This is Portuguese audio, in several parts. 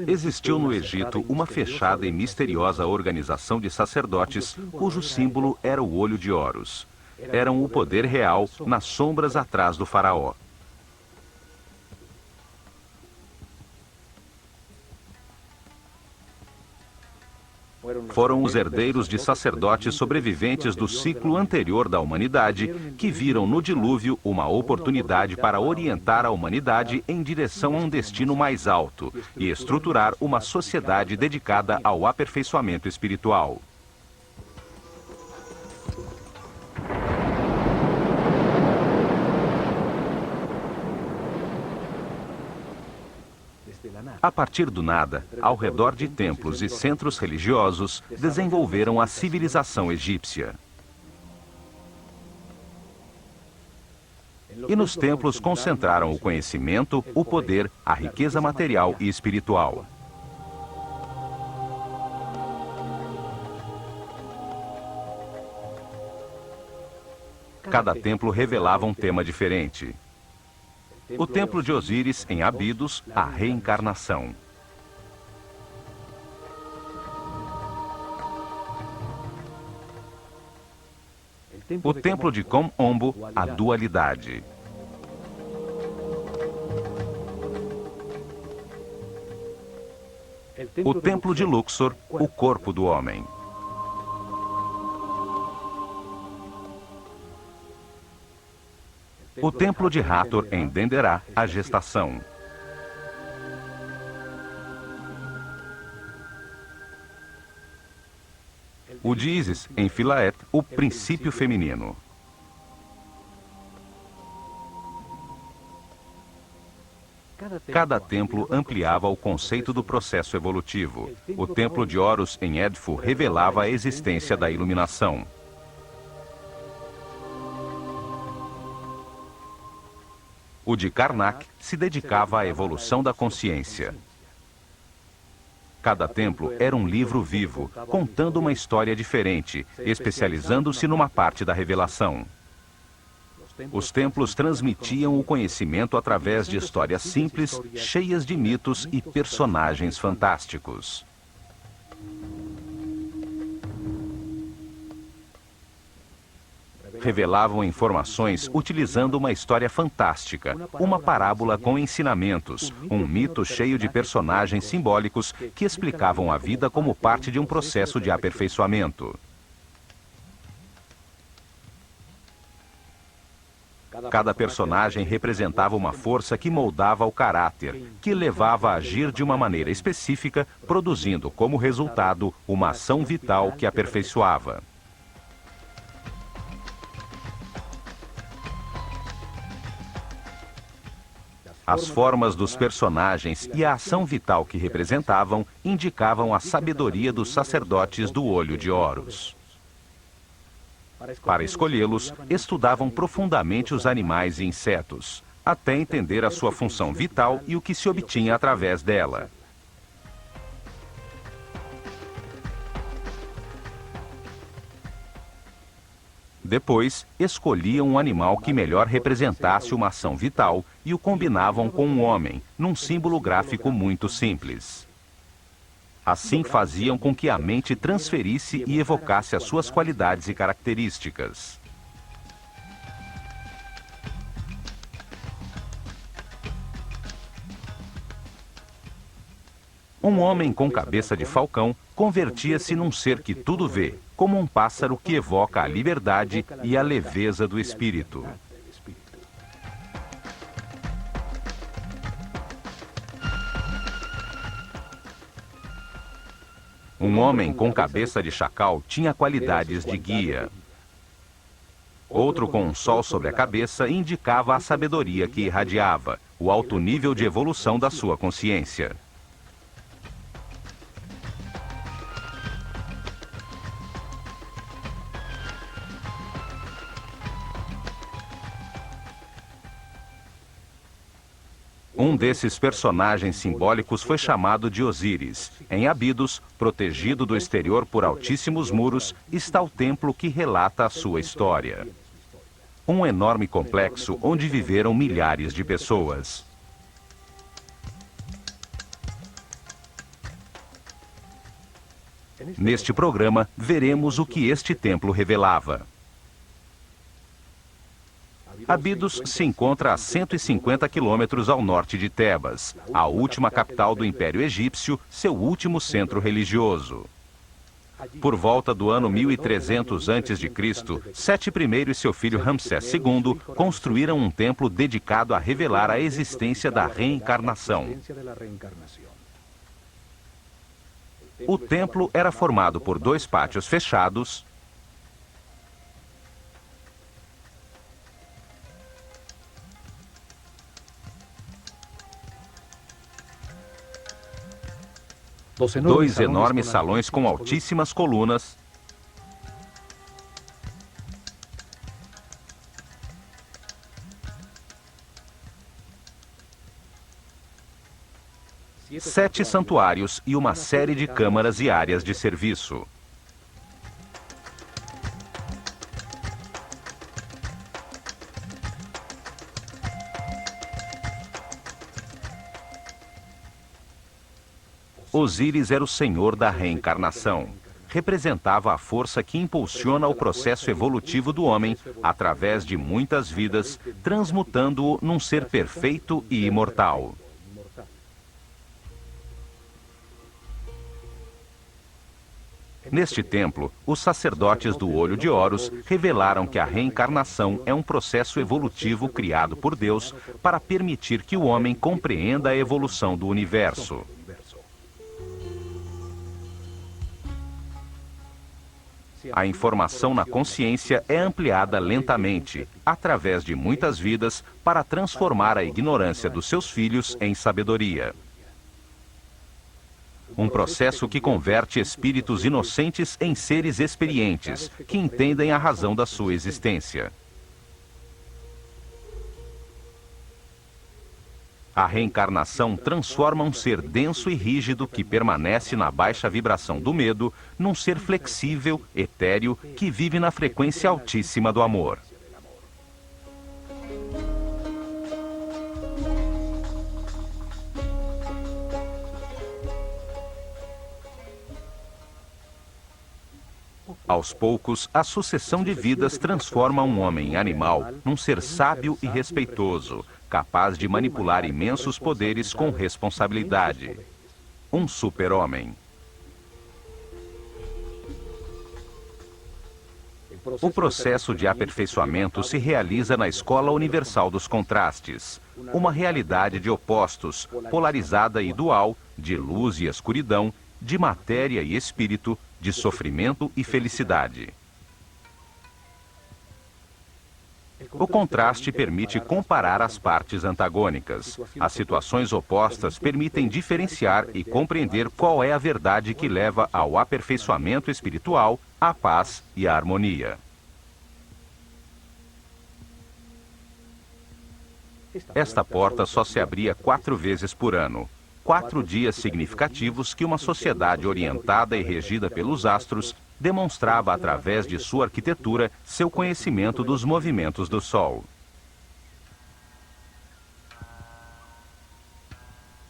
Existiu no Egito uma fechada e misteriosa organização de sacerdotes cujo símbolo era o olho de Horus. Eram o poder real nas sombras atrás do faraó. Foram os herdeiros de sacerdotes sobreviventes do ciclo anterior da humanidade que viram no dilúvio uma oportunidade para orientar a humanidade em direção a um destino mais alto e estruturar uma sociedade dedicada ao aperfeiçoamento espiritual. A partir do nada, ao redor de templos e centros religiosos, desenvolveram a civilização egípcia. E nos templos concentraram o conhecimento, o poder, a riqueza material e espiritual. Cada templo revelava um tema diferente. O templo de Osíris, em Abidos, a reencarnação. O templo de Kom-Ombo, a dualidade. O templo de Luxor, o corpo do homem. O templo de Hathor, em Denderah, a gestação. O de Ísis, em Philaet, o princípio feminino. Cada templo ampliava o conceito do processo evolutivo. O templo de Horus, em Edfu, revelava a existência da iluminação. O de Karnak se dedicava à evolução da consciência. Cada templo era um livro vivo, contando uma história diferente, especializando-se numa parte da revelação. Os templos transmitiam o conhecimento através de histórias simples, cheias de mitos e personagens fantásticos. Revelavam informações utilizando uma história fantástica, uma parábola com ensinamentos, um mito cheio de personagens simbólicos que explicavam a vida como parte de um processo de aperfeiçoamento. Cada personagem representava uma força que moldava o caráter, que levava a agir de uma maneira específica, produzindo como resultado uma ação vital que aperfeiçoava. As formas dos personagens e a ação vital que representavam indicavam a sabedoria dos sacerdotes do olho de Horus. Para escolhê-los, estudavam profundamente os animais e insetos, até entender a sua função vital e o que se obtinha através dela. Depois, escolhiam um animal que melhor representasse uma ação vital e o combinavam com um homem, num símbolo gráfico muito simples. Assim faziam com que a mente transferisse e evocasse as suas qualidades e características. Um homem com cabeça de falcão convertia-se num ser que tudo vê, como um pássaro que evoca a liberdade e a leveza do espírito. Um homem com cabeça de chacal tinha qualidades de guia. Outro com um sol sobre a cabeça indicava a sabedoria que irradiava, o alto nível de evolução da sua consciência. Um desses personagens simbólicos foi chamado de Osíris. Em Abidos, protegido do exterior por altíssimos muros, está o templo que relata a sua história. Um enorme complexo onde viveram milhares de pessoas. Neste programa, veremos o que este templo revelava. Abidos se encontra a 150 quilômetros ao norte de Tebas, a última capital do Império Egípcio, seu último centro religioso. Por volta do ano 1300 a.C., Sete I e seu filho Ramsés II construíram um templo dedicado a revelar a existência da reencarnação. O templo era formado por 2 pátios fechados, dois enormes salões com altíssimas colunas, sete santuários e uma série de câmaras e áreas de serviço. Osíris era o senhor da reencarnação. Representava a força que impulsiona o processo evolutivo do homem através de muitas vidas, transmutando-o num ser perfeito e imortal. Neste templo, os sacerdotes do Olho de Horus revelaram que a reencarnação é um processo evolutivo criado por Deus para permitir que o homem compreenda a evolução do universo. A informação na consciência é ampliada lentamente, através de muitas vidas, para transformar a ignorância dos seus filhos em sabedoria. Um processo que converte espíritos inocentes em seres experientes, que entendem a razão da sua existência. A reencarnação transforma um ser denso e rígido que permanece na baixa vibração do medo num ser flexível, etéreo, que vive na frequência altíssima do amor. Aos poucos, a sucessão de vidas transforma um homem animal num ser sábio e respeitoso, capaz de manipular imensos poderes com responsabilidade. Um super-homem. O processo de aperfeiçoamento se realiza na Escola Universal dos Contrastes, uma realidade de opostos, polarizada e dual, de luz e escuridão, de matéria e espírito, de sofrimento e felicidade. O contraste permite comparar as partes antagônicas. As situações opostas permitem diferenciar e compreender qual é a verdade que leva ao aperfeiçoamento espiritual, à paz e à harmonia. Esta porta só se abria 4 vezes por ano. 4 dias significativos que uma sociedade orientada e regida pelos astros demonstrava através de sua arquitetura seu conhecimento dos movimentos do Sol.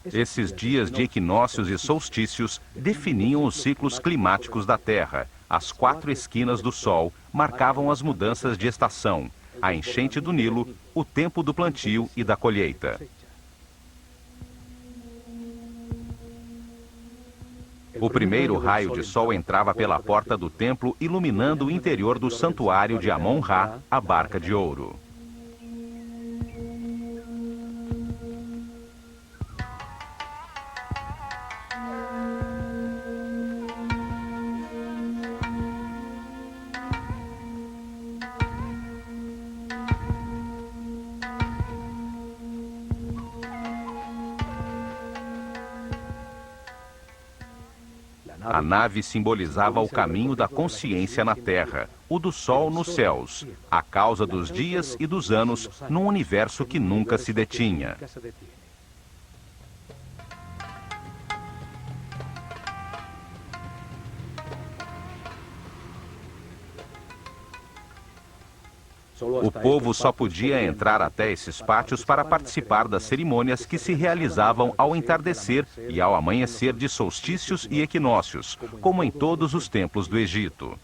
Esses dias de equinócios e solstícios definiam os ciclos climáticos da Terra. As 4 esquinas do Sol marcavam as mudanças de estação, a enchente do Nilo, o tempo do plantio e da colheita. O primeiro raio de sol entrava pela porta do templo, iluminando o interior do santuário de Amon-Ra, a barca de ouro. A nave simbolizava o caminho da consciência na Terra, o do Sol nos céus, a causa dos dias e dos anos num universo que nunca se detinha. O povo só podia entrar até esses pátios para participar das cerimônias que se realizavam ao entardecer e ao amanhecer de solstícios e equinócios, como em todos os templos do Egito.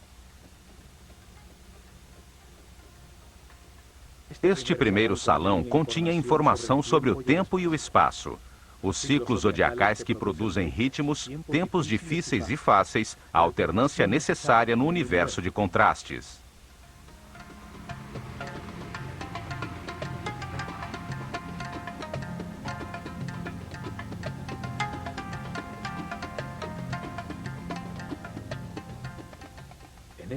Este primeiro salão continha informação sobre o tempo e o espaço, os ciclos zodiacais que produzem ritmos, tempos difíceis e fáceis, a alternância necessária no universo de contrastes.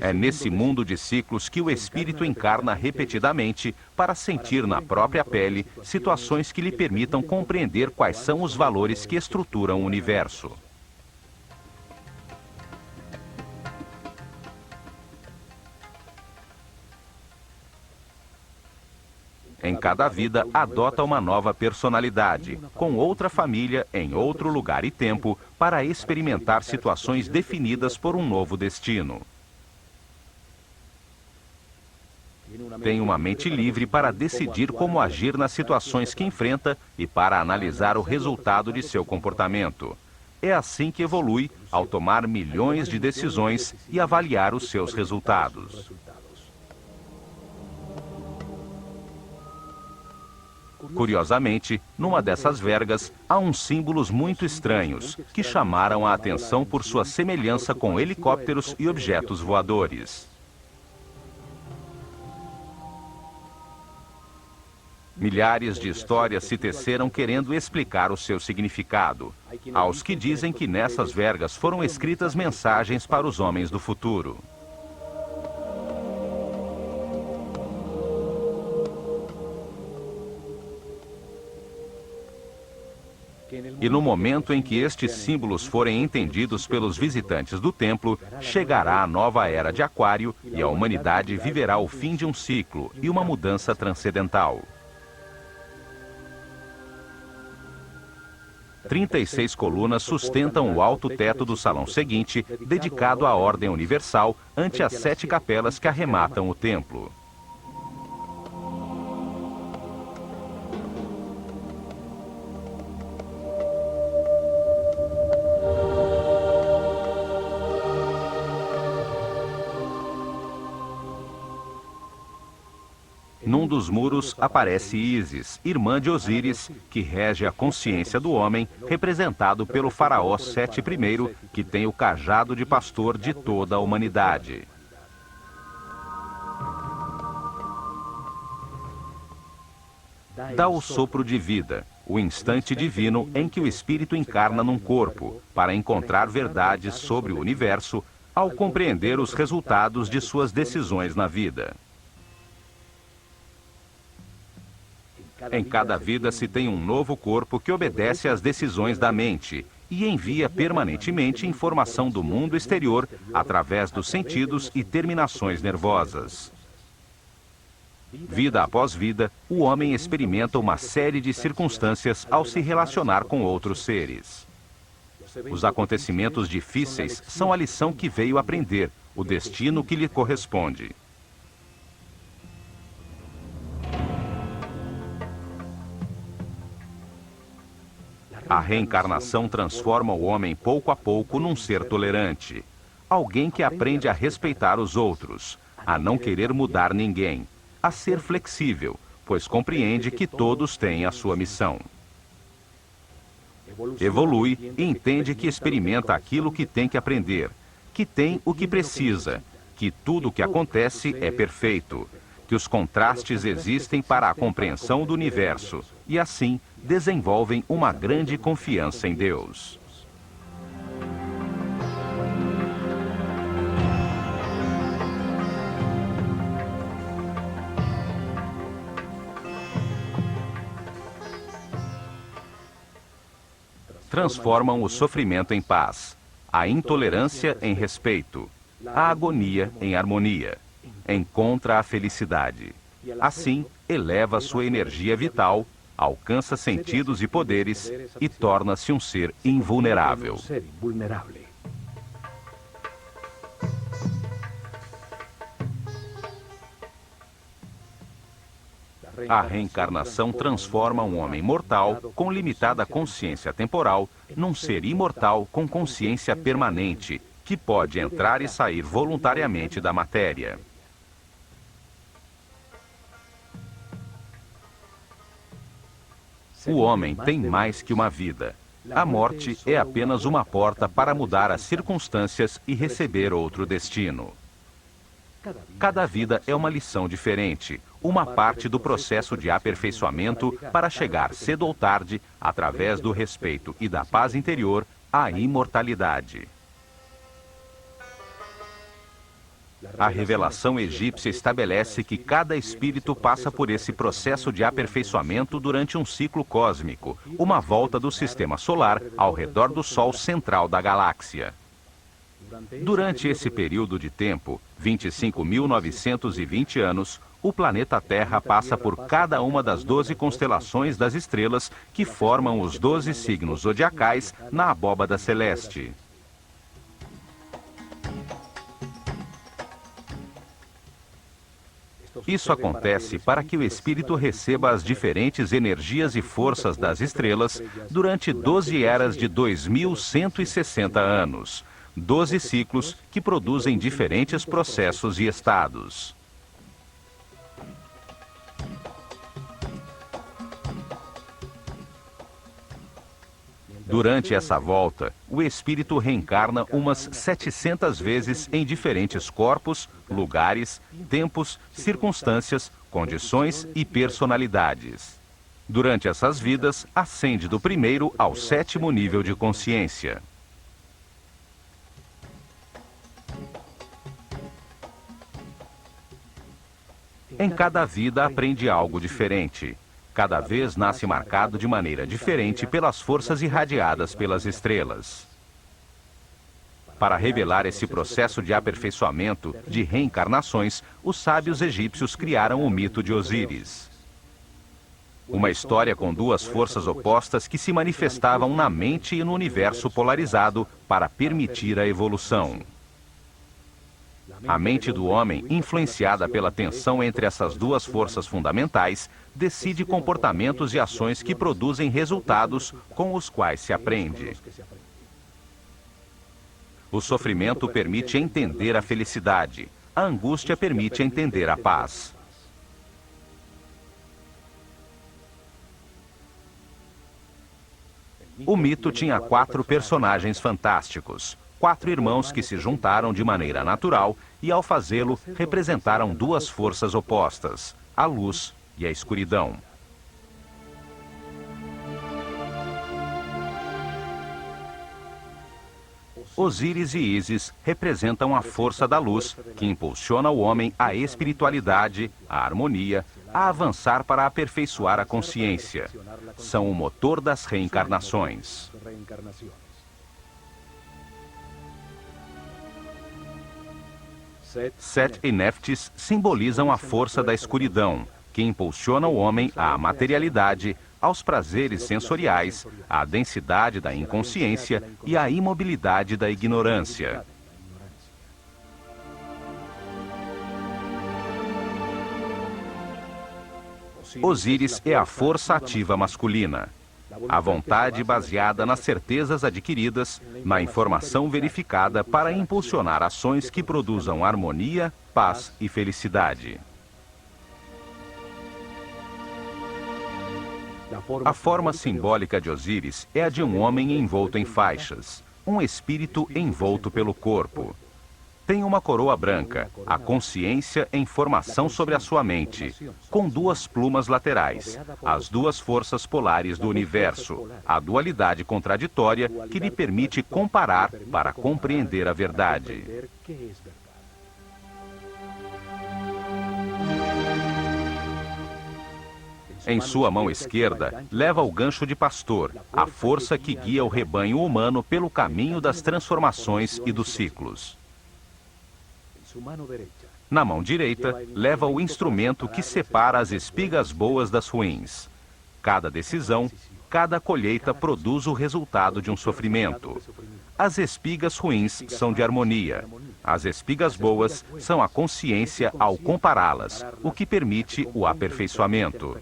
É nesse mundo de ciclos que o espírito encarna repetidamente para sentir na própria pele situações que lhe permitam compreender quais são os valores que estruturam o universo. Em cada vida, adota uma nova personalidade, com outra família, em outro lugar e tempo, para experimentar situações definidas por um novo destino. Tem uma mente livre para decidir como agir nas situações que enfrenta e para analisar o resultado de seu comportamento. É assim que evolui, ao tomar milhões de decisões e avaliar os seus resultados. Curiosamente, numa dessas vergas, há uns símbolos muito estranhos, que chamaram a atenção por sua semelhança com helicópteros e objetos voadores. Milhares de histórias se teceram querendo explicar o seu significado. Há os que dizem que nessas vergas foram escritas mensagens para os homens do futuro. E no momento em que estes símbolos forem entendidos pelos visitantes do templo, chegará a nova era de Aquário e a humanidade viverá o fim de um ciclo e uma mudança transcendental. 36 colunas sustentam o alto teto do salão seguinte, dedicado à ordem universal, ante as 7 capelas que arrematam o templo. Num dos muros aparece Ísis, irmã de Osíris, que rege a consciência do homem, representado pelo faraó Sete I, que tem o cajado de pastor de toda a humanidade. Dá o sopro de vida, o instante divino em que o espírito encarna num corpo, para encontrar verdades sobre o universo, ao compreender os resultados de suas decisões na vida. Em cada vida se tem um novo corpo que obedece às decisões da mente e envia permanentemente informação do mundo exterior através dos sentidos e terminações nervosas. Vida após vida, o homem experimenta uma série de circunstâncias ao se relacionar com outros seres. Os acontecimentos difíceis são a lição que veio aprender, o destino que lhe corresponde. A reencarnação transforma o homem pouco a pouco num ser tolerante. Alguém que aprende a respeitar os outros, a não querer mudar ninguém, a ser flexível, pois compreende que todos têm a sua missão. Evolui e entende que experimenta aquilo que tem que aprender, que tem o que precisa, que tudo o que acontece é perfeito, que os contrastes existem para a compreensão do universo e, assim, desenvolvem uma grande confiança em Deus. Transformam o sofrimento em paz, a intolerância em respeito, a agonia em harmonia. Encontra a felicidade. Assim, eleva sua energia vital, alcança sentidos e poderes e torna-se um ser invulnerável. A reencarnação transforma um homem mortal, com limitada consciência temporal, num ser imortal com consciência permanente, que pode entrar e sair voluntariamente da matéria. O homem tem mais que uma vida. A morte é apenas uma porta para mudar as circunstâncias e receber outro destino. Cada vida é uma lição diferente, uma parte do processo de aperfeiçoamento para chegar cedo ou tarde, através do respeito e da paz interior, à imortalidade. A revelação egípcia estabelece que cada espírito passa por esse processo de aperfeiçoamento durante um ciclo cósmico, uma volta do sistema solar ao redor do Sol central da galáxia. Durante esse período de tempo, 25.920 anos, o planeta Terra passa por cada uma das 12 constelações das estrelas que formam os 12 signos zodiacais na abóbada celeste. Isso acontece para que o espírito receba as diferentes energias e forças das estrelas durante 12 eras de 2.160 anos, 12 ciclos que produzem diferentes processos e estados. Durante essa volta, o espírito reencarna umas 700 vezes em diferentes corpos, lugares, tempos, circunstâncias, condições e personalidades. Durante essas vidas, ascende do primeiro ao 7º nível de consciência. Em cada vida aprende algo diferente. Cada vez nasce marcado de maneira diferente pelas forças irradiadas pelas estrelas. Para revelar esse processo de aperfeiçoamento, de reencarnações, os sábios egípcios criaram o mito de Osíris. Uma história com duas forças opostas que se manifestavam na mente e no universo polarizado para permitir a evolução. A mente do homem, influenciada pela tensão entre essas duas forças fundamentais, decide comportamentos e ações que produzem resultados com os quais se aprende. O sofrimento permite entender a felicidade. A angústia permite entender a paz. O mito tinha 4 personagens fantásticos. 4 irmãos que se juntaram de maneira natural e, ao fazê-lo, representaram duas forças opostas, a luz e a escuridão. Osíris e Ísis representam a força da luz, que impulsiona o homem à espiritualidade, à harmonia, a avançar para aperfeiçoar a consciência. São o motor das reencarnações. Set e Neftis simbolizam a força da escuridão, que impulsiona o homem à materialidade, aos prazeres sensoriais, à densidade da inconsciência e à imobilidade da ignorância. Osíris é a força ativa masculina. A vontade baseada nas certezas adquiridas, na informação verificada para impulsionar ações que produzam harmonia, paz e felicidade. A forma simbólica de Osíris é a de um homem envolto em faixas, um espírito envolto pelo corpo. Tem uma coroa branca, a consciência em formação sobre a sua mente, com 2 plumas laterais, as 2 forças polares do universo, a dualidade contraditória que lhe permite comparar para compreender a verdade. Em sua mão esquerda, leva o gancho de pastor, a força que guia o rebanho humano pelo caminho das transformações e dos ciclos. Na mão direita, leva o instrumento que separa as espigas boas das ruins. Cada decisão, cada colheita produz o resultado de um sofrimento. As espigas ruins são de harmonia. As espigas boas são a consciência ao compará-las, o que permite o aperfeiçoamento.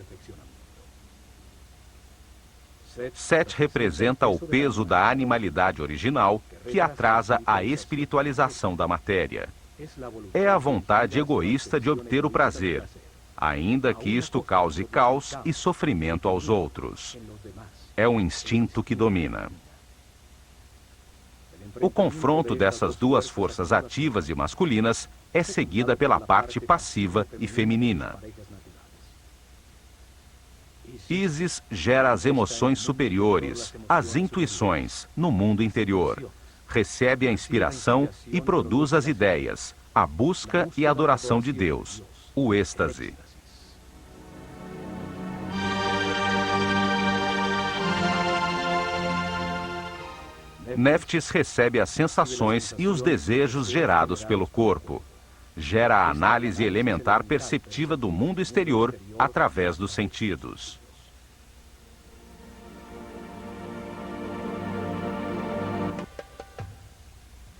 7 representa o peso da animalidade original, que atrasa a espiritualização da matéria. É a vontade egoísta de obter o prazer, ainda que isto cause caos e sofrimento aos outros. É um instinto que domina. O confronto dessas duas forças ativas e masculinas é seguida pela parte passiva e feminina. Ísis gera as emoções superiores, as intuições, no mundo interior. Recebe a inspiração e produz as ideias, a busca e a adoração de Deus, o êxtase. Néftis recebe as sensações e os desejos gerados pelo corpo. Gera a análise elementar perceptiva do mundo exterior através dos sentidos.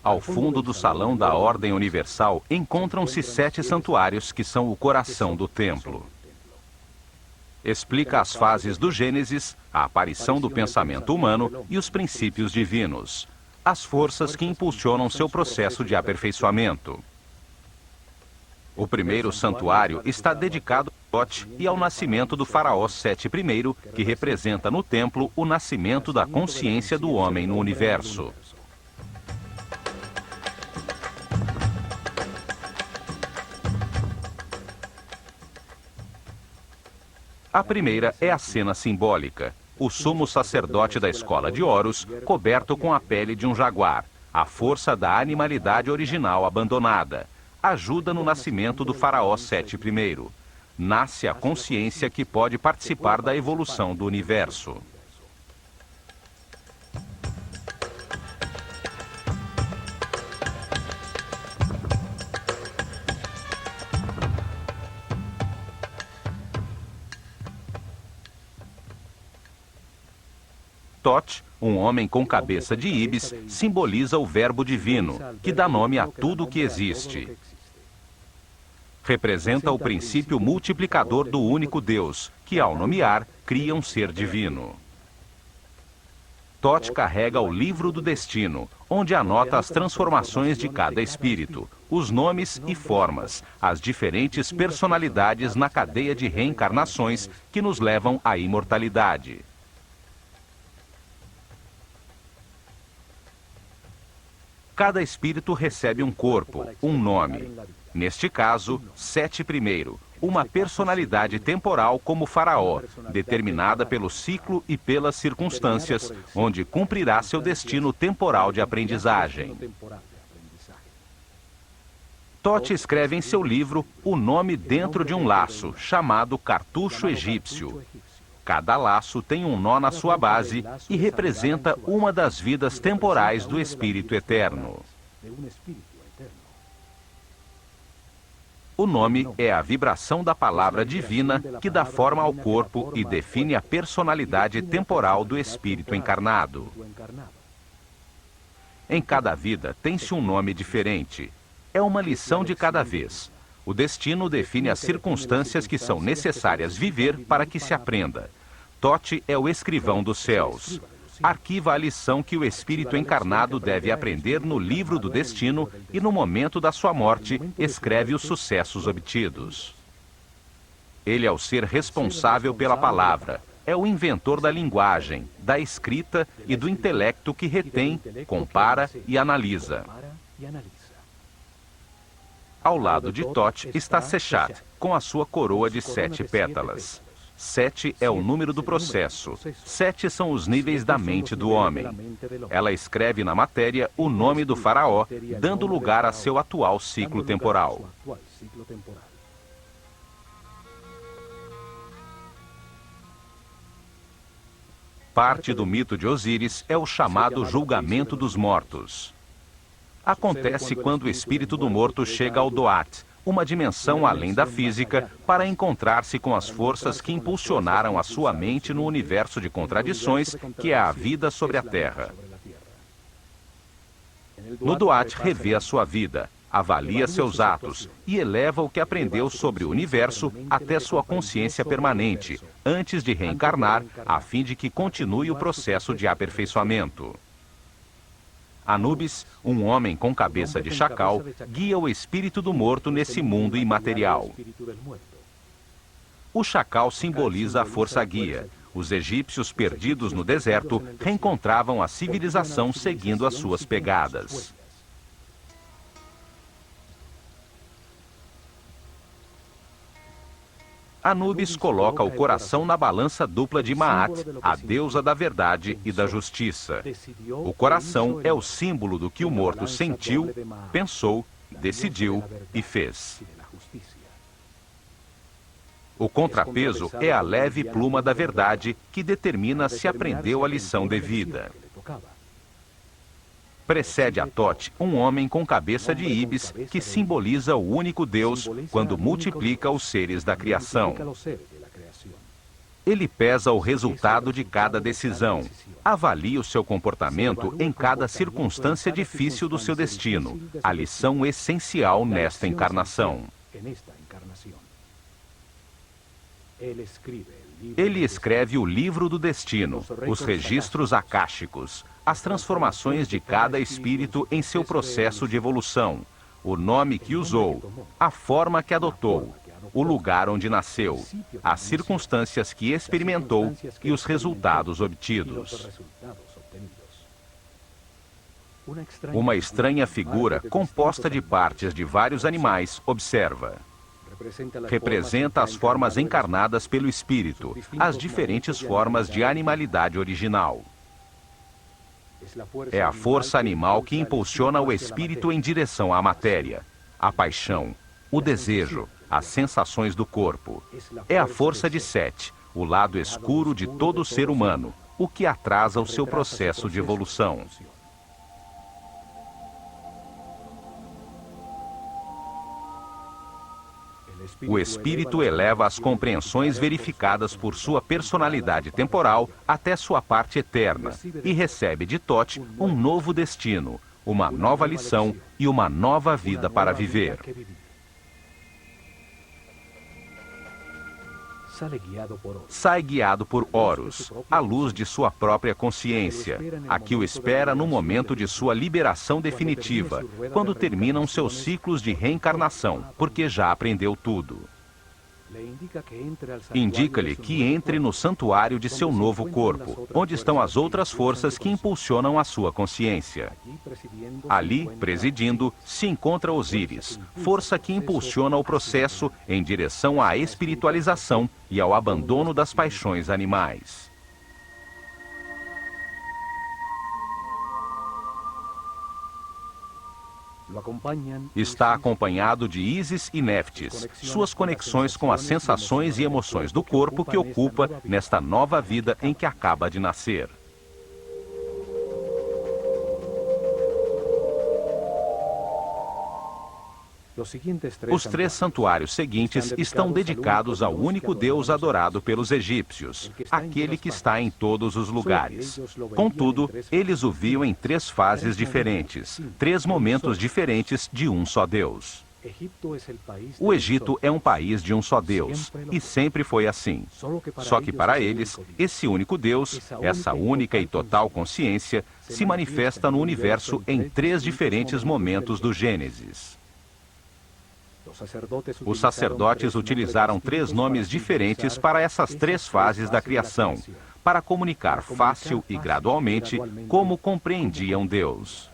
Ao fundo do salão da Ordem Universal encontram-se 7 santuários que são o coração do templo. Explica as fases do Gênesis, a aparição do pensamento humano e os princípios divinos, as forças que impulsionam seu processo de aperfeiçoamento. O primeiro santuário está dedicado a Thoth e ao nascimento do faraó Sete I, que representa no templo o nascimento da consciência do homem no universo. A primeira é a cena simbólica. O sumo sacerdote da escola de Horus, coberto com a pele de um jaguar, a força da animalidade original abandonada, ajuda no nascimento do faraó Sete I. Nasce a consciência que pode participar da evolução do universo. Thoth, um homem com cabeça de íbis, simboliza o verbo divino, que dá nome a tudo o que existe. Representa o princípio multiplicador do único Deus, que ao nomear, cria um ser divino. Thoth carrega o livro do destino, onde anota as transformações de cada espírito, os nomes e formas, as diferentes personalidades na cadeia de reencarnações que nos levam à imortalidade. Cada espírito recebe um corpo, um nome. Neste caso, Sete I, uma personalidade temporal como faraó, determinada pelo ciclo e pelas circunstâncias, onde cumprirá seu destino temporal de aprendizagem. Thoth escreve em seu livro o nome dentro de um laço, chamado cartucho egípcio. Cada laço tem um nó na sua base e representa uma das vidas temporais do Espírito Eterno. O nome é a vibração da palavra divina que dá forma ao corpo e define a personalidade temporal do espírito encarnado. Em cada vida tem-se um nome diferente. É uma lição de cada vez. O destino define as circunstâncias que são necessárias viver para que se aprenda. Thoth é o escrivão dos céus. Arquiva a lição que o espírito encarnado deve aprender no livro do destino e, no momento da sua morte, escreve os sucessos obtidos. Ele é o ser responsável pela palavra, é o inventor da linguagem, da escrita e do intelecto que retém, compara e analisa. Ao lado de Thoth está Seshat, com a sua coroa de 7 pétalas. 7 é o número do processo. 7 são os níveis da mente do homem. Ela escreve na matéria o nome do faraó, dando lugar a seu atual ciclo temporal. Parte do mito de Osíris é o chamado julgamento dos mortos. Acontece quando o espírito do morto chega ao Doat, uma dimensão além da física, para encontrar-se com as forças que impulsionaram a sua mente no universo de contradições que é a vida sobre a Terra. No Doat revê a sua vida, avalia seus atos e eleva o que aprendeu sobre o universo até sua consciência permanente, antes de reencarnar, a fim de que continue o processo de aperfeiçoamento. Anubis, um homem com cabeça de chacal, guia o espírito do morto nesse mundo imaterial. O chacal simboliza a força guia. Os egípcios perdidos no deserto reencontravam a civilização seguindo as suas pegadas. Anubis coloca o coração na balança dupla de Maat, a deusa da verdade e da justiça. O coração é o símbolo do que o morto sentiu, pensou, decidiu e fez. O contrapeso é a leve pluma da verdade que determina se aprendeu a lição devida. Precede a Thoth um homem com cabeça de íbis que simboliza o único Deus quando multiplica os seres da criação. Ele pesa o resultado de cada decisão, avalia o seu comportamento em cada circunstância difícil do seu destino, a lição essencial nesta encarnação. Ele escreve o livro do destino, os registros akáshicos, as transformações de cada espírito em seu processo de evolução, o nome que usou, a forma que adotou, o lugar onde nasceu, as circunstâncias que experimentou e os resultados obtidos. Uma estranha figura, composta de partes de vários animais, observa. Representa as formas encarnadas pelo espírito, as diferentes formas de animalidade original. É a força animal que impulsiona o espírito em direção à matéria, a paixão, o desejo, as sensações do corpo. É a força de Sete, o lado escuro de todo ser humano, o que atrasa o seu processo de evolução. O espírito eleva as compreensões verificadas por sua personalidade temporal até sua parte eterna e recebe de Thoth um novo destino, uma nova lição e uma nova vida para viver. Sai guiado por Horus, a luz de sua própria consciência, a que o espera no momento de sua liberação definitiva, quando terminam seus ciclos de reencarnação, porque já aprendeu tudo. Indica-lhe que entre no santuário de seu novo corpo, onde estão as outras forças que impulsionam a sua consciência. Ali, presidindo, se encontra Osíris, força que impulsiona o processo em direção à espiritualização e ao abandono das paixões animais. Está acompanhado de Ísis e Néftis, suas conexões com as sensações e emoções do corpo que ocupa nesta nova vida em que acaba de nascer. Os 3 santuários seguintes estão dedicados ao único Deus adorado pelos egípcios, aquele que está em todos os lugares. Contudo, eles o viam em 3 fases diferentes, 3 momentos diferentes de um só Deus. O Egito é um país de um só Deus, e sempre foi assim. Só que para eles, esse único Deus, essa única e total consciência, se manifesta no universo em 3 diferentes momentos do Gênesis. Os sacerdotes utilizaram 3 nomes diferentes para essas 3 fases da criação, para comunicar fácil e gradualmente como compreendiam Deus.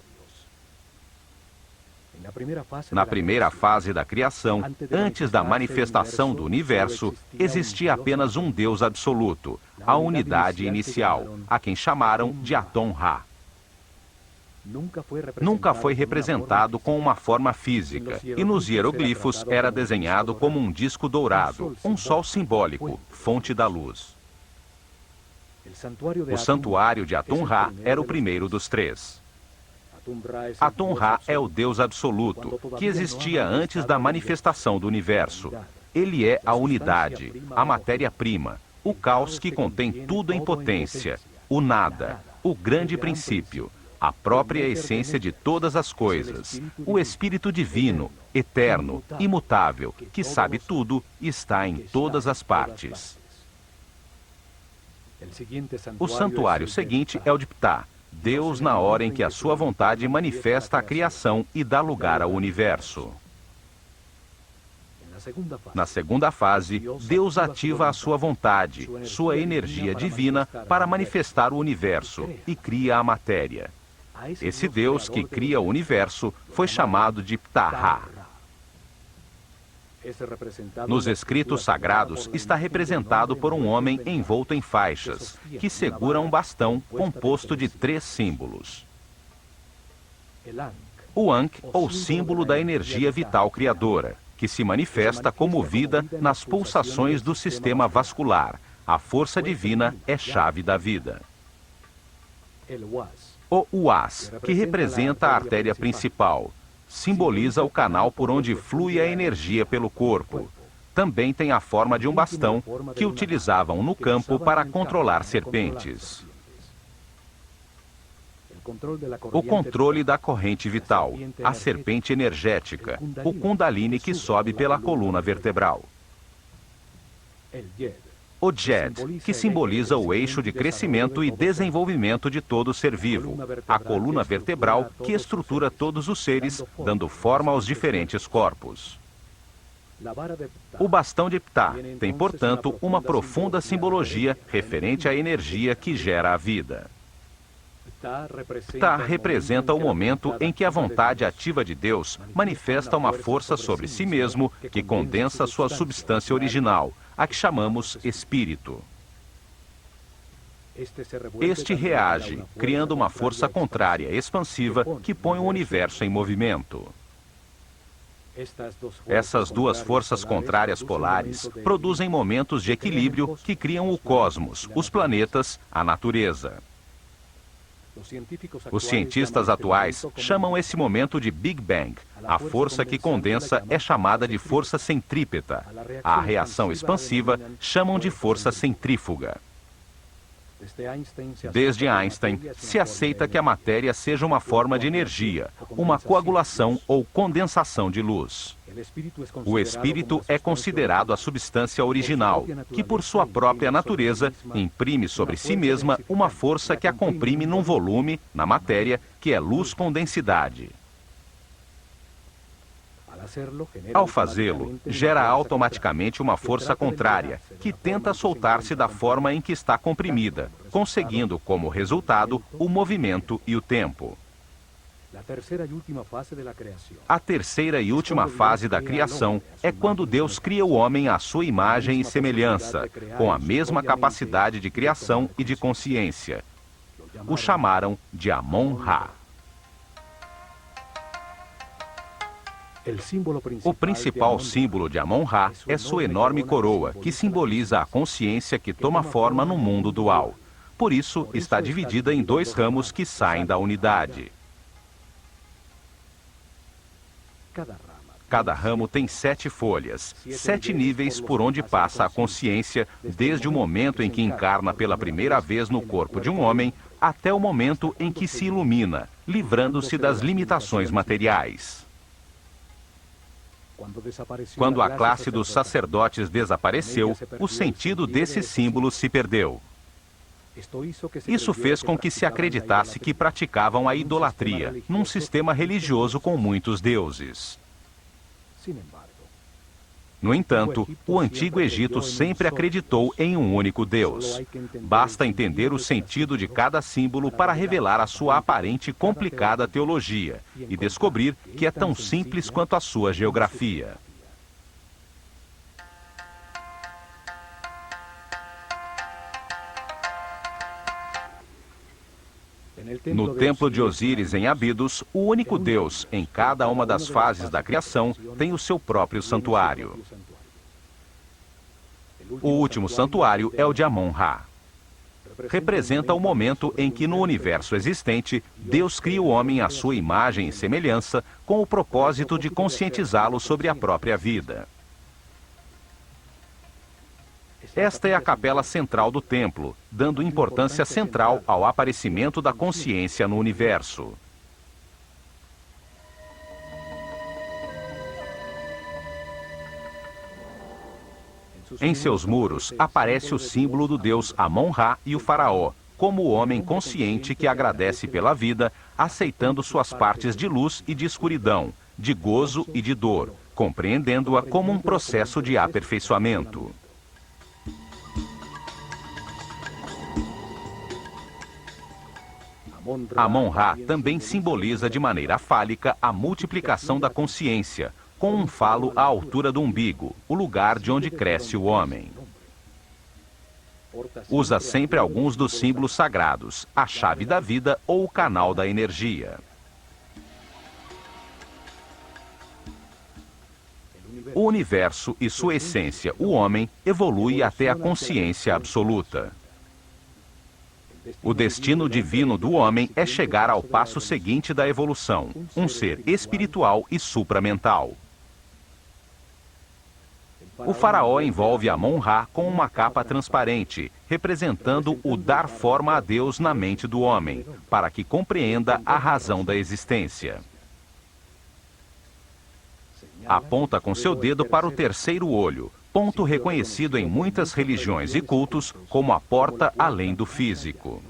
Na primeira fase da criação, antes da manifestação do universo, existia apenas um Deus absoluto, a unidade inicial, a quem chamaram de Aton-Ra. Nunca foi representado com uma forma física, e nos hieroglifos era desenhado como um disco dourado, um sol simbólico, fonte da luz. O santuário de Atum-Ra era o primeiro dos 3. Atum-Ra é o Deus absoluto, que existia antes da manifestação do universo. Ele é a unidade, a matéria-prima, o caos que contém tudo em potência, o nada, o grande princípio, a própria essência de todas as coisas, o Espírito Divino, eterno, imutável, que sabe tudo e está em todas as partes. O santuário seguinte é o de Ptah, Deus na hora em que a sua vontade manifesta a criação e dá lugar ao universo. Na segunda fase, Deus ativa a sua vontade, sua energia divina, para manifestar o universo e cria a matéria. Esse Deus que cria o universo foi chamado de Ptah. Nos escritos sagrados está representado por um homem envolto em faixas, que segura um bastão composto de 3 símbolos. O Ankh, ou símbolo da energia vital criadora, que se manifesta como vida nas pulsações do sistema vascular. A força divina é chave da vida. O Uás, que representa a artéria principal, simboliza o canal por onde flui a energia pelo corpo. Também tem a forma de um bastão que utilizavam no campo para controlar serpentes. O controle da corrente vital, a serpente energética, o Kundalini que sobe pela coluna vertebral. O Djed, que simboliza o eixo de crescimento e desenvolvimento de todo ser vivo, a coluna vertebral que estrutura todos os seres, dando forma aos diferentes corpos. O bastão de Ptah tem, portanto, uma profunda simbologia referente à energia que gera a vida. Ptah representa o momento em que a vontade ativa de Deus manifesta uma força sobre si mesmo que condensa sua substância original, a que chamamos espírito. Este reage, criando uma força contrária expansiva que põe o universo em movimento. Essas 2 forças contrárias polares produzem momentos de equilíbrio que criam o cosmos, os planetas, a natureza. Os cientistas atuais chamam esse momento de Big Bang. A força que condensa é chamada de força centrípeta. A reação expansiva chamam de força centrífuga. Desde Einstein, se aceita que a matéria seja uma forma de energia, uma coagulação ou condensação de luz. O espírito é considerado a substância original, que por sua própria natureza imprime sobre si mesma uma força que a comprime num volume, na matéria, que é luz com densidade. Ao fazê-lo, gera automaticamente uma força contrária, que tenta soltar-se da forma em que está comprimida, conseguindo como resultado o movimento e o tempo. A terceira e última fase da criação é quando Deus cria o homem à sua imagem e semelhança, com a mesma capacidade de criação e de consciência. O chamaram de Amon-Ra. O principal símbolo de Amon-Ra é sua enorme coroa, que simboliza a consciência que toma forma no mundo dual. Por isso, está dividida em 2 ramos que saem da unidade. Cada ramo tem 7 folhas, 7 níveis por onde passa a consciência, desde o momento em que encarna pela primeira vez no corpo de um homem, até o momento em que se ilumina, livrando-se das limitações materiais. Quando a classe dos sacerdotes desapareceu, o sentido desses símbolos se perdeu. Isso fez com que se acreditasse que praticavam a idolatria, num sistema religioso com muitos deuses. No entanto, o Antigo Egito sempre acreditou em um único Deus. Basta entender o sentido de cada símbolo para revelar a sua aparente e complicada teologia e descobrir que é tão simples quanto a sua geografia. No templo de Osíris, em Abidos, o único Deus, em cada uma das fases da criação, tem o seu próprio santuário. O último santuário é o de Amon-Ra. Representa o momento em que, no universo existente, Deus cria o homem à sua imagem e semelhança, com o propósito de conscientizá-lo sobre a própria vida. Esta é a capela central do templo, dando importância central ao aparecimento da consciência no universo. Em seus muros aparece o símbolo do deus Amon-Ra e o faraó, como o homem consciente que agradece pela vida, aceitando suas partes de luz e de escuridão, de gozo e de dor, compreendendo-a como um processo de aperfeiçoamento. Amon-Ra também simboliza de maneira fálica a multiplicação da consciência, com um falo à altura do umbigo, o lugar de onde cresce o homem. Usa sempre alguns dos símbolos sagrados, a chave da vida ou o canal da energia. O universo e sua essência, o homem, evolui até a consciência absoluta. O destino divino do homem é chegar ao passo seguinte da evolução, um ser espiritual e supramental. O faraó envolve Amon-Ra com uma capa transparente, representando o dar forma a Deus na mente do homem, para que compreenda a razão da existência. Aponta com seu dedo para o terceiro olho, ponto reconhecido em muitas religiões e cultos como a porta além do físico.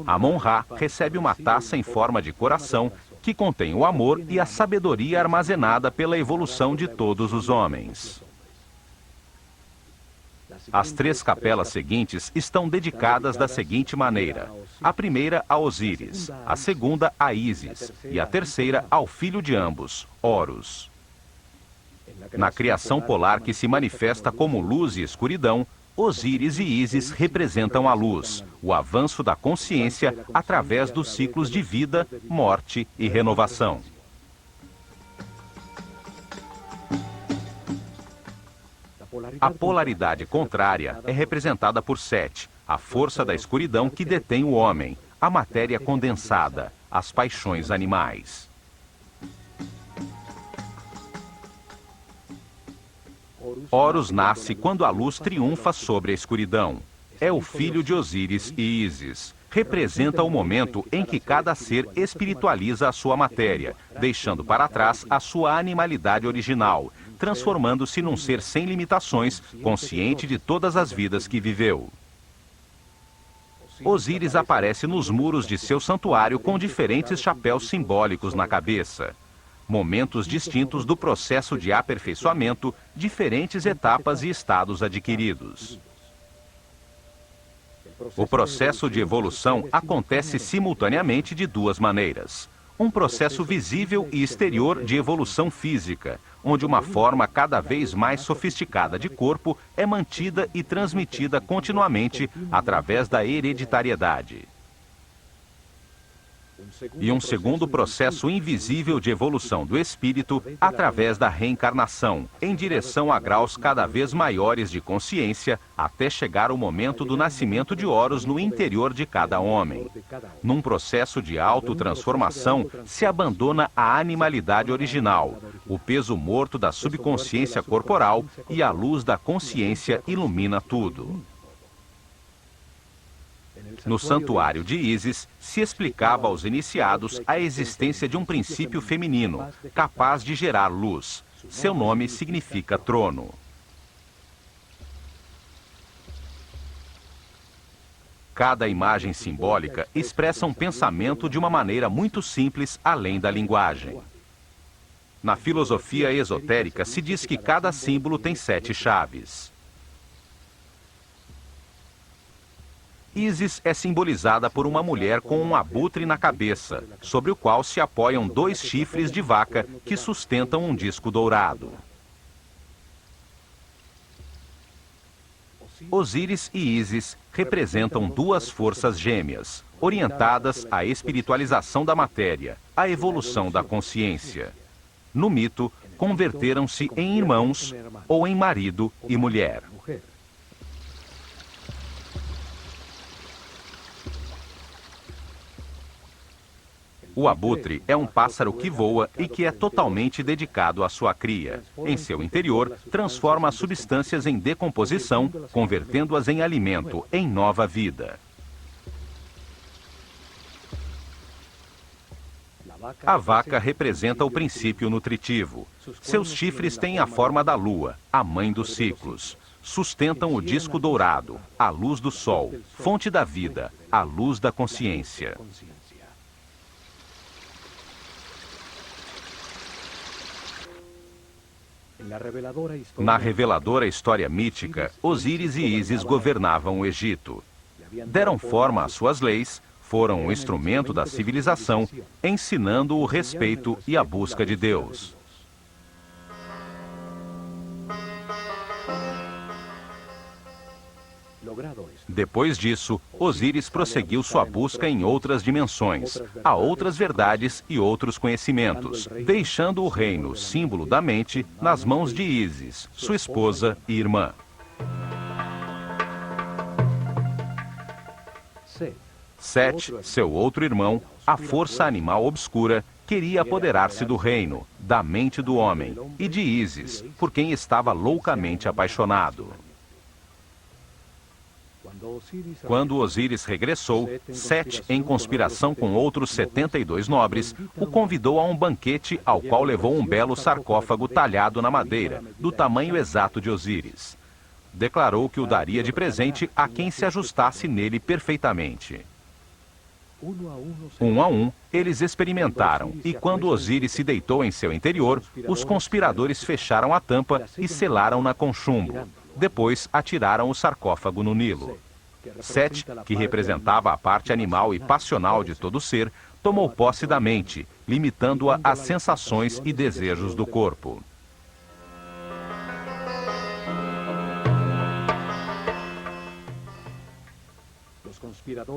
Amon-Ra recebe uma taça em forma de coração que contém o amor e a sabedoria armazenada pela evolução de todos os homens. As 3 capelas seguintes estão dedicadas da seguinte maneira: a primeira a Osíris, a segunda a Ísis e a terceira ao filho de ambos, Horus. Na criação polar que se manifesta como luz e escuridão, Osíris e Ísis representam a luz, o avanço da consciência através dos ciclos de vida, morte e renovação. A polaridade contrária é representada por Set, a força da escuridão que detém o homem, a matéria condensada, as paixões animais. Horus nasce quando a luz triunfa sobre a escuridão. É o filho de Osíris e Ísis. Representa o momento em que cada ser espiritualiza a sua matéria, deixando para trás a sua animalidade original, transformando-se num ser sem limitações, consciente de todas as vidas que viveu. Osíris aparece nos muros de seu santuário com diferentes chapéus simbólicos na cabeça. Momentos distintos do processo de aperfeiçoamento, diferentes etapas e estados adquiridos. O processo de evolução acontece simultaneamente de 2 maneiras. Um processo visível e exterior de evolução física, onde uma forma cada vez mais sofisticada de corpo é mantida e transmitida continuamente através da hereditariedade. E um segundo processo invisível de evolução do espírito através da reencarnação, em direção a graus cada vez maiores de consciência, até chegar o momento do nascimento de Horus no interior de cada homem. Num processo de autotransformação, se abandona a animalidade original, o peso morto da subconsciência corporal e a luz da consciência ilumina tudo. No santuário de Ísis, se explicava aos iniciados a existência de um princípio feminino, capaz de gerar luz. Seu nome significa trono. Cada imagem simbólica expressa um pensamento de uma maneira muito simples, além da linguagem. Na filosofia esotérica, se diz que cada símbolo tem 7 chaves. Ísis é simbolizada por uma mulher com um abutre na cabeça, sobre o qual se apoiam 2 chifres de vaca que sustentam um disco dourado. Osíris e Ísis representam 2 forças gêmeas, orientadas à espiritualização da matéria, à evolução da consciência. No mito, converteram-se em irmãos ou em marido e mulher. O abutre é um pássaro que voa e que é totalmente dedicado à sua cria. Em seu interior, transforma as substâncias em decomposição, convertendo-as em alimento, em nova vida. A vaca representa o princípio nutritivo. Seus chifres têm a forma da lua, a mãe dos ciclos. Sustentam o disco dourado, a luz do sol, fonte da vida, a luz da consciência. Na reveladora história mítica, Osíris e Ísis governavam o Egito. Deram forma às suas leis, foram o instrumento da civilização, ensinando o respeito e a busca de Deus. Depois disso, Osíris prosseguiu sua busca em outras dimensões, a outras verdades e outros conhecimentos, deixando o reino, símbolo da mente, nas mãos de Ísis, sua esposa e irmã. Sete, seu outro irmão, a força animal obscura, queria apoderar-se do reino, da mente do homem e de Ísis, por quem estava loucamente apaixonado. Quando Osíris regressou, Sete, em conspiração com outros 72 nobres, o convidou a um banquete ao qual levou um belo sarcófago talhado na madeira, do tamanho exato de Osíris. Declarou que o daria de presente a quem se ajustasse nele perfeitamente. Um a um, eles experimentaram, e quando Osíris se deitou em seu interior, os conspiradores fecharam a tampa e selaram-na com chumbo. Depois atiraram o sarcófago no Nilo. Sete, que representava a parte animal e passional de todo ser, tomou posse da mente, limitando-a às sensações e desejos do corpo.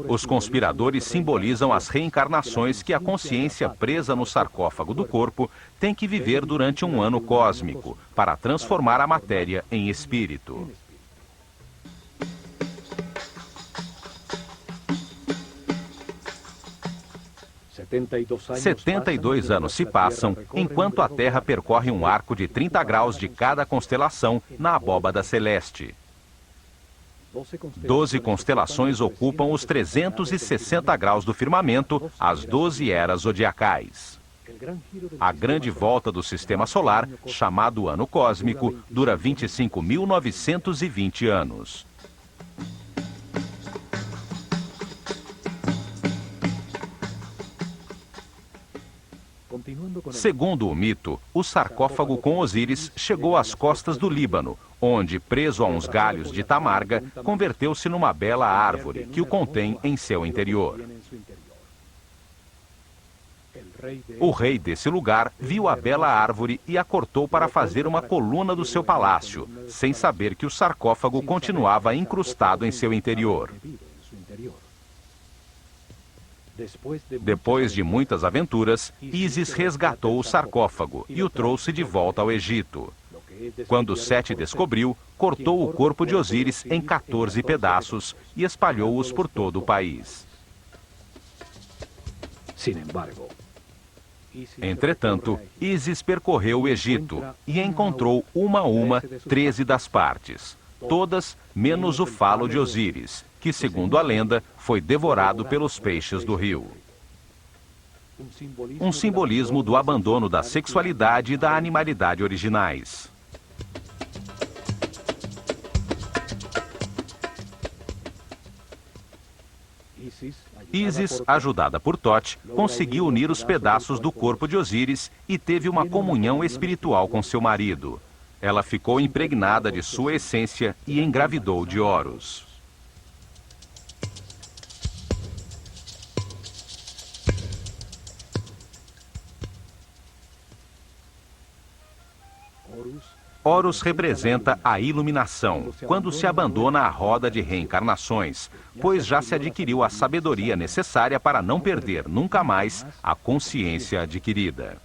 Os conspiradores simbolizam as reencarnações que a consciência presa no sarcófago do corpo tem que viver durante um ano cósmico, para transformar a matéria em espírito. Setenta e dois anos se passam, enquanto a Terra percorre um arco de 30 graus de cada constelação na abóbada celeste. 12 constelações ocupam os 360 graus do firmamento, as 12 eras zodiacais. A grande volta do sistema solar, chamado ano cósmico, dura 25.920 anos. Segundo o mito, o sarcófago com Osíris chegou às costas do Líbano, onde, preso a uns galhos de tamarga, converteu-se numa bela árvore que o contém em seu interior. O rei desse lugar viu a bela árvore e a cortou para fazer uma coluna do seu palácio, sem saber que o sarcófago continuava incrustado em seu interior. Depois de muitas aventuras, Ísis resgatou o sarcófago e o trouxe de volta ao Egito. Quando Sete descobriu, cortou o corpo de Osíris em 14 pedaços e espalhou-os por todo o país. Entretanto, Ísis percorreu o Egito e encontrou uma a uma 13 das partes, todas menos o falo de Osíris, que, segundo a lenda, foi devorado pelos peixes do rio. Um simbolismo do abandono da sexualidade e da animalidade originais. Ísis, ajudada por Tote, conseguiu unir os pedaços do corpo de Osíris e teve uma comunhão espiritual com seu marido. Ela ficou impregnada de sua essência e engravidou de Horus. Horus representa a iluminação, quando se abandona a roda de reencarnações, pois já se adquiriu a sabedoria necessária para não perder nunca mais a consciência adquirida.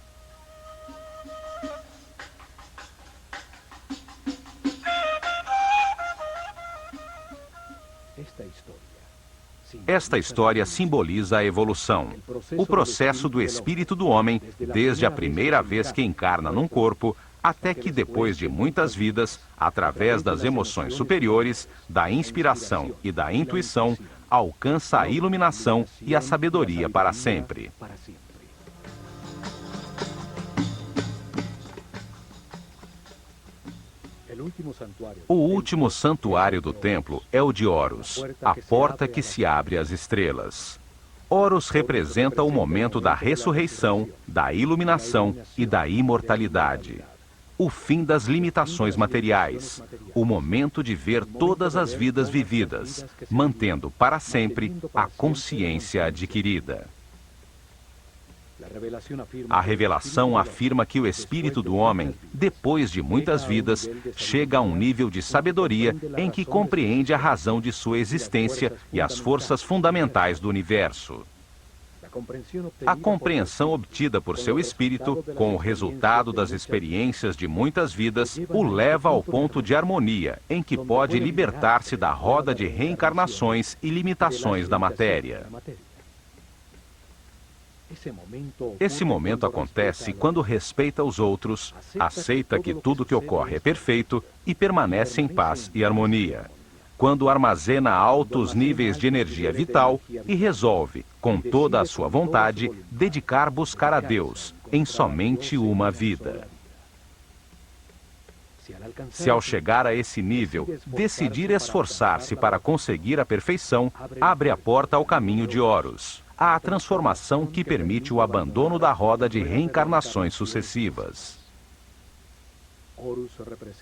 Esta história simboliza a evolução, o processo do espírito do homem, desde a primeira vez que encarna num corpo, até que depois de muitas vidas, através das emoções superiores, da inspiração e da intuição, alcança a iluminação e a sabedoria para sempre. O último santuário do templo é o de Horus, a porta que se abre às estrelas. Horus representa o momento da ressurreição, da iluminação e da imortalidade. O fim das limitações materiais, o momento de ver todas as vidas vividas, mantendo para sempre a consciência adquirida. A revelação afirma que o espírito do homem, depois de muitas vidas, chega a um nível de sabedoria em que compreende a razão de sua existência e as forças fundamentais do universo. A compreensão obtida por seu espírito, com o resultado das experiências de muitas vidas, o leva ao ponto de harmonia, em que pode libertar-se da roda de reencarnações e limitações da matéria. Esse momento acontece quando respeita os outros, aceita que tudo que ocorre é perfeito e permanece em paz e harmonia. Quando armazena altos níveis de energia vital e resolve, com toda a sua vontade, buscar a Deus em somente uma vida. Se ao chegar a esse nível, decidir esforçar-se para conseguir a perfeição, abre a porta ao caminho de Horus, à transformação que permite o abandono da roda de reencarnações sucessivas.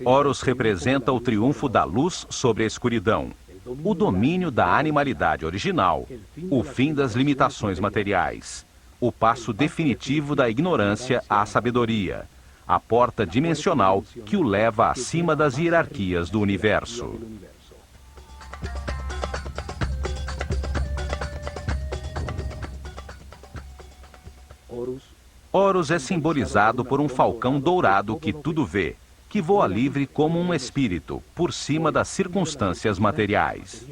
Horus representa o triunfo da luz sobre a escuridão, o domínio da animalidade original, o fim das limitações materiais, o passo definitivo da ignorância à sabedoria, a porta dimensional que o leva acima das hierarquias do universo. Horus é simbolizado por um falcão dourado que tudo vê, que voa livre como um espírito, por cima das circunstâncias materiais.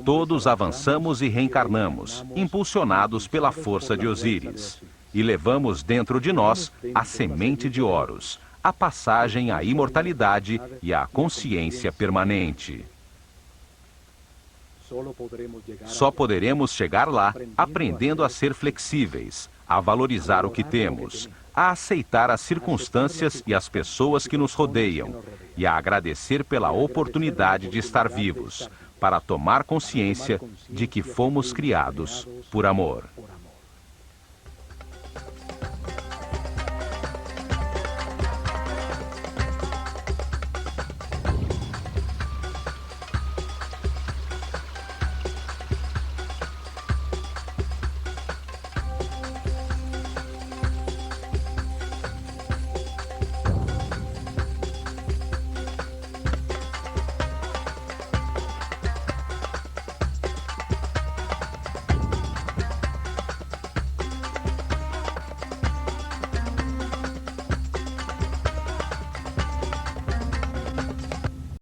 Todos avançamos e reencarnamos, impulsionados pela força de Osíris, e levamos dentro de nós a semente de Horus, a passagem à imortalidade e à consciência permanente. Só poderemos chegar lá aprendendo a ser flexíveis, a valorizar o que temos, a aceitar as circunstâncias e as pessoas que nos rodeiam e a agradecer pela oportunidade de estar vivos, para tomar consciência de que fomos criados por amor.